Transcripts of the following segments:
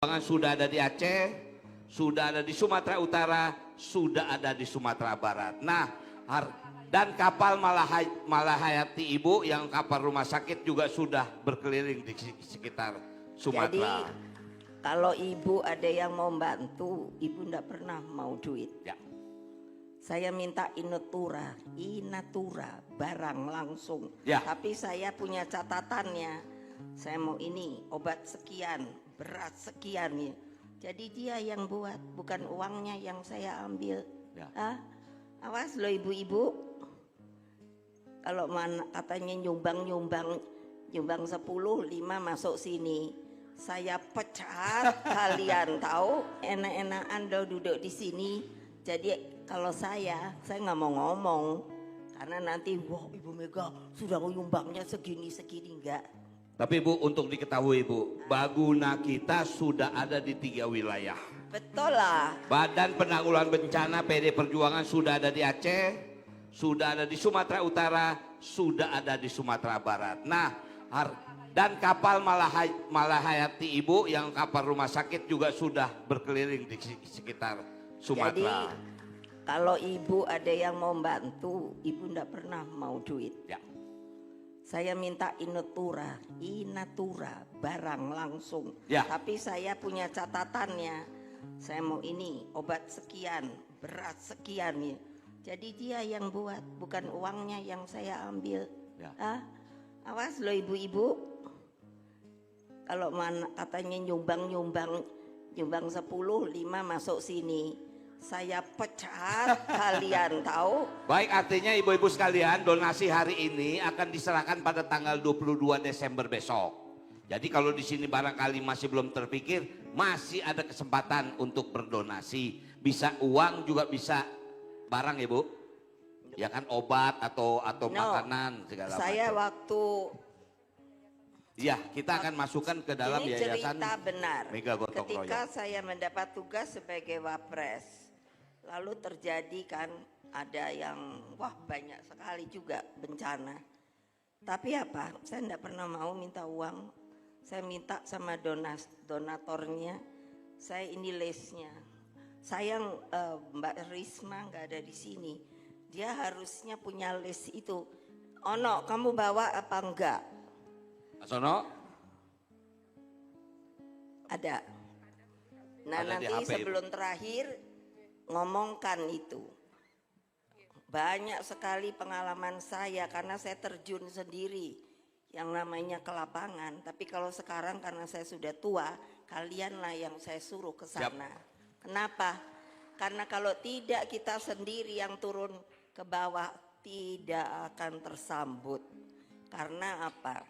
Sudah ada di Aceh, sudah ada di Sumatera Utara, sudah ada di Sumatera Barat. Nah, dan kapal Malahayati Ibu yang kapal rumah sakit juga sudah berkeliling di sekitar Sumatera. Jadi kalau Ibu ada yang mau bantu, Ibu enggak pernah mau duit. Ya. Saya minta inatura barang langsung. Ya. Tapi saya punya catatannya. Saya mau ini obat sekian, beras sekian ya. Jadi dia yang buat, bukan uangnya yang saya ambil. Ya. Awas loh ibu-ibu. Kalau mana katanya nyumbang 10, 5 masuk sini. Saya pecat kalian tahu. Enak-enakan lo duduk di sini. Jadi kalau saya nggak mau ngomong karena nanti wah Ibu Mega sudah nyumbangnya segini enggak. Tapi Bu, untuk diketahui Bu, Baguna kita sudah ada di 3 wilayah. Betul lah. Badan Penanggulangan Bencana PD Perjuangan sudah ada di Aceh, sudah ada di Sumatera Utara, sudah ada di Sumatera Barat. Nah, dan kapal Malahayati Ibu yang kapal rumah sakit juga sudah berkeliling di sekitar Sumatera. Jadi kalau Ibu ada yang mau bantu, Ibu enggak pernah mau duit. Ya. Saya minta inatura barang langsung. Ya. Tapi saya punya catatannya. Saya mau ini obat sekian, beras sekian ya. Jadi dia yang buat, bukan uangnya yang saya ambil. Ya. Awas loh ibu-ibu. Kalau mana katanya nyumbang 10, 5 masuk sini. Saya pecat kalian tahu. Baik, artinya ibu-ibu sekalian, donasi hari ini akan diserahkan pada tanggal 22 Desember besok. Jadi kalau di sini barangkali masih belum terpikir, masih ada kesempatan untuk berdonasi. Bisa uang juga bisa barang ya Bu? Ya kan, obat atau makanan segala macam. Saya waktu ya, kita akan masukkan ke dalam ini yayasan cerita benar. Mega Gotong Ketika Royong. saya mendapat tugas sebagai wapres, lalu terjadi kan ada yang banyak sekali juga bencana. Tapi apa? Saya tidak pernah mau minta uang. Saya minta sama donatornya. Saya ini lesnya. Sayang Mbak Risma nggak ada di sini. Dia harusnya punya les itu. Ono, kamu bawa apa enggak? Sono? Ada. Nah Ada di nanti HP, sebelum terakhir ngomongkan itu. Banyak sekali pengalaman saya karena saya terjun sendiri yang namanya ke lapangan. Tapi kalau sekarang karena saya sudah tua, kalianlah yang saya suruh ke sana. Kenapa? Karena kalau tidak kita sendiri yang turun ke bawah tidak akan tersambut. Karena apa?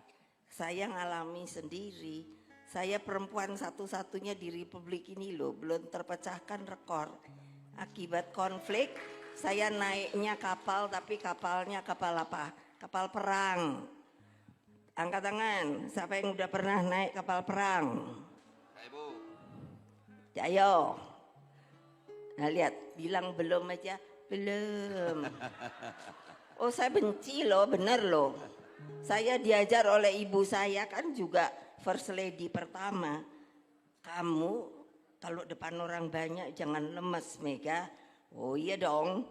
Saya ngalami sendiri. Saya perempuan satu-satunya di Republik ini loh, belum terpecahkan rekor. Akibat konflik, saya naiknya kapal, tapi kapalnya kapal apa? Kapal perang. Angkat tangan, siapa yang udah pernah naik kapal perang? Ibu. Ayo. Nah lihat, bilang belum aja, belum. Oh saya benci loh, bener loh. Saya diajar oleh ibu saya kan juga first lady pertama. Kamu kalau depan orang banyak jangan lemes Mega. Oh iya dong,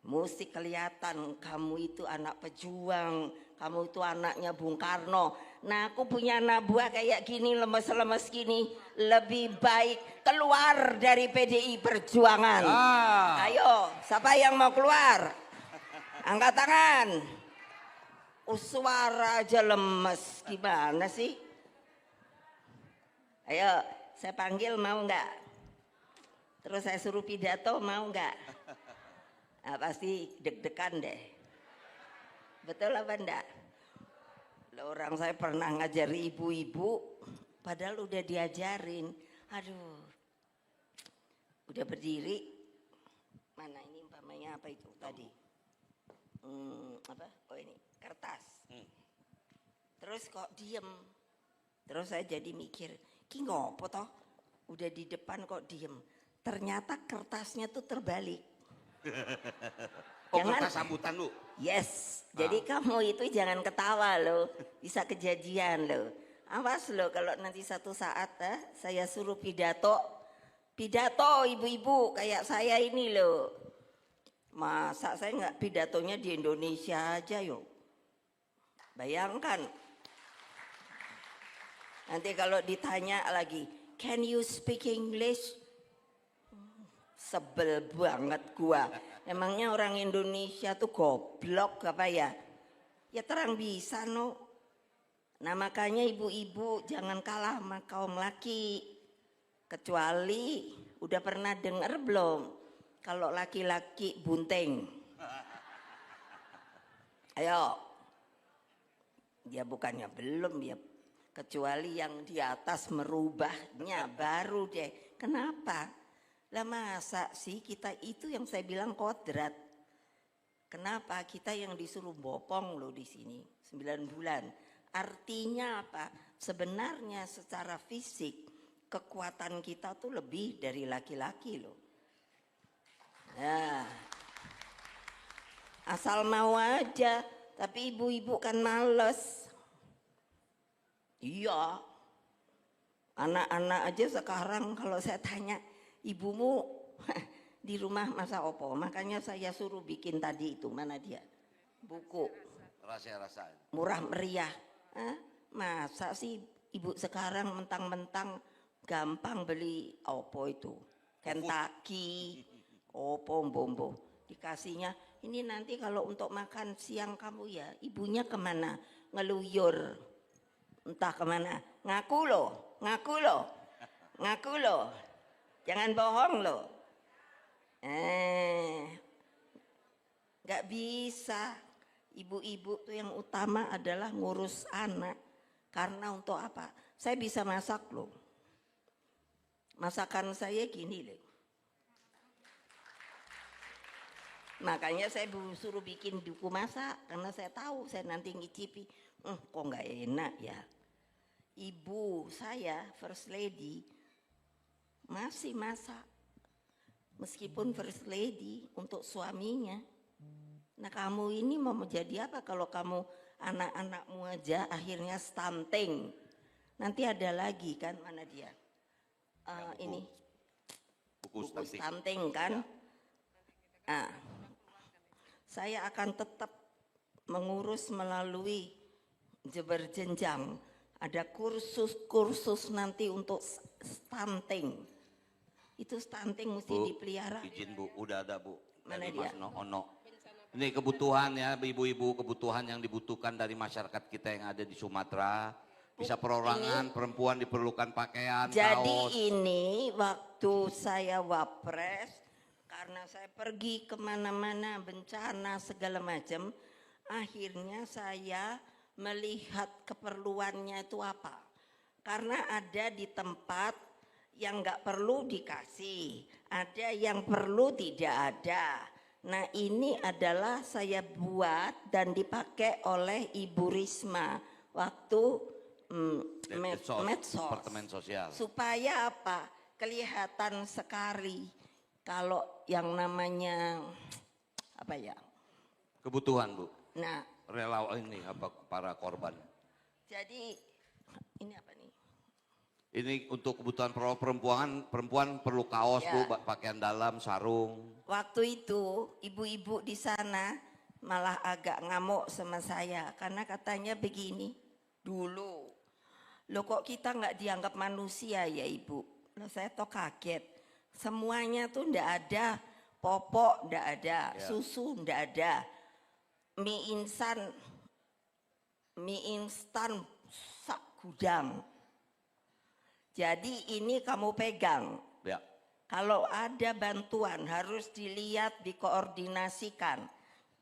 mesti kelihatan kamu itu anak pejuang. Kamu itu anaknya Bung Karno. Nah aku punya anak buah kayak gini lemes-lemes gini. Lebih baik keluar dari PDI Perjuangan. Ayo siapa yang mau keluar? Angkat tangan. Suara aja lemes, gimana sih? Ayo, saya panggil mau nggak? Terus saya suruh pidato mau nggak? Nah, pasti deg-degan deh. Betul apa enggak? Orang saya pernah ngajari ibu-ibu, padahal udah diajarin. Aduh, udah berdiri. Mana ini umpamanya apa itu tadi? Apa? Oh ini kertas. Terus kok diem. Terus saya jadi mikir, ki ngopo toh? Udah di depan kok diem. Ternyata kertasnya tuh terbalik. Kertas sambutan lu. Yes. Jadi kamu itu jangan ketawa loh. Bisa kejadian loh. Awas loh kalau nanti satu saat saya suruh pidato ibu-ibu kayak saya ini loh. Masa saya nggak pidatonya di Indonesia aja yuk. Bayangkan. Nanti kalau ditanya lagi, can you speak English? Sebel banget gua. Emangnya orang Indonesia tuh goblok apa ya? Ya terang bisa no. Nah makanya ibu-ibu jangan kalah sama kaum laki. Kecuali udah pernah dengar belum kalau laki-laki bunting? Ayo. Ya bukannya belum ya. Kecuali yang di atas merubahnya baru deh. Kenapa? Lah masa sih kita itu yang saya bilang kodrat. Kenapa kita yang disuruh bopong loh di sini 9 bulan. Artinya apa? Sebenarnya secara fisik kekuatan kita tuh lebih dari laki-laki loh. Nah, asal mau aja, tapi ibu-ibu kan males. Iya, anak-anak aja sekarang kalau saya tanya, ibumu di rumah masa opo? Makanya saya suruh bikin tadi itu, mana dia? Buku. Rasa-rasa. Murah meriah. Masa sih ibu sekarang mentang-mentang gampang beli opo itu? Kentucky, opo bombo. Dikasihnya, ini nanti kalau untuk makan siang kamu ya, ibunya kemana? Ngeluyur. Entah kemana. Ngaku loh. Jangan bohong loh. Gak bisa. Ibu-ibu tuh yang utama adalah ngurus anak. Karena untuk apa? Saya bisa masak loh. Masakan saya gini loh. Makanya saya suruh bikin buku masak. Karena saya tahu saya nanti ngicipi. Kok gak enak ya. Ibu saya, First Lady, masih masak. Meskipun First Lady untuk suaminya. Nah kamu ini mau menjadi apa kalau kamu anak-anakmu aja akhirnya stunting. Nanti ada lagi kan, mana dia? Ini buku stunting kan. Ya. Saya akan tetap mengurus melalui berjenjang. Ada kursus nanti untuk stunting. Itu stunting mesti dipelihara. Izin Bu, udah ada Bu. Mana dari dia? Mas Ono. Ini kebutuhan ya ibu-ibu, kebutuhan yang dibutuhkan dari masyarakat kita yang ada di Sumatera. Bisa perorangan, perempuan diperlukan pakaian, Jadi kaos. ini waktu saya wapres, karena saya pergi kemana-mana bencana segala macam, akhirnya saya melihat keperluannya itu apa. Karena ada di tempat yang nggak perlu dikasih, ada yang perlu tidak ada. Nah ini adalah saya buat dan dipakai oleh Ibu Risma waktu medsos. Departemen Sosial. Supaya apa? Kelihatan sekali kalau yang namanya apa ya? Kebutuhan Bu. Nah, Relawan ini apa para korban. jadi ini apa nih? Ini untuk kebutuhan perempuan perlu kaos Ya. Bu, pakaian dalam, sarung. Waktu itu ibu-ibu di sana malah agak ngamuk sama saya karena katanya begini dulu. Loh kok kita nggak dianggap manusia ya ibu? Loh saya toh kaget. Semuanya tuh ndak ada, popok ndak ada, susu ndak ada, mie instan sak gudang. Jadi ini kamu pegang. Ya. Kalau ada bantuan harus dilihat, dikoordinasikan.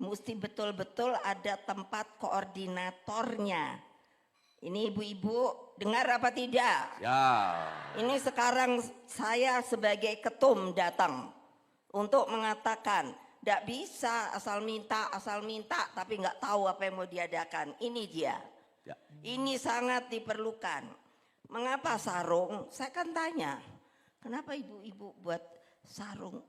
Mesti betul-betul ada tempat koordinatornya. Ini ibu-ibu dengar apa tidak? Ya. Ini sekarang saya sebagai ketum datang untuk mengatakan tidak bisa asal minta tapi nggak tahu apa yang mau diadakan. Ini dia. Ya. Ini sangat diperlukan. Mengapa sarung? Saya kan tanya, kenapa ibu-ibu buat sarung?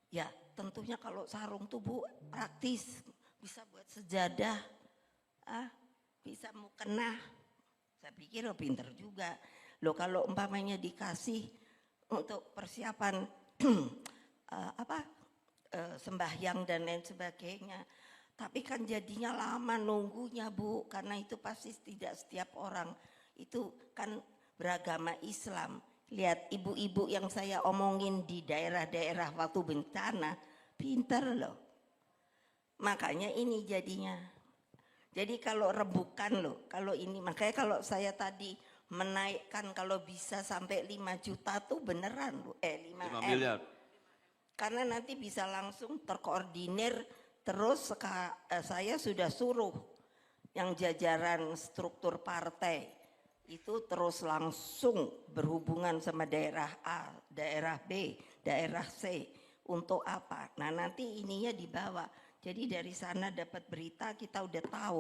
Ya tentunya kalau sarung tuh Bu praktis, bisa buat sejadah, bisa mukena, Saya pikir oh pinter juga. Loh kalau umpamanya dikasih untuk persiapan sembahyang dan lain sebagainya. Tapi kan jadinya lama nunggunya Bu, karena itu pasti tidak setiap orang itu kan beragama Islam. Lihat ibu-ibu yang saya omongin di daerah-daerah waktu bencana, pinter loh. Makanya ini jadinya. Jadi kalau rebukan loh, kalau ini makanya kalau saya tadi menaikkan kalau bisa sampai 5 juta tuh beneran Bu, 5 miliar. Karena nanti bisa langsung terkoordinir terus saya sudah suruh yang jajaran struktur partai itu terus langsung berhubungan sama daerah A, daerah B, daerah C untuk apa? Nah nanti ininya dibawa. Jadi dari sana dapat berita kita udah tahu.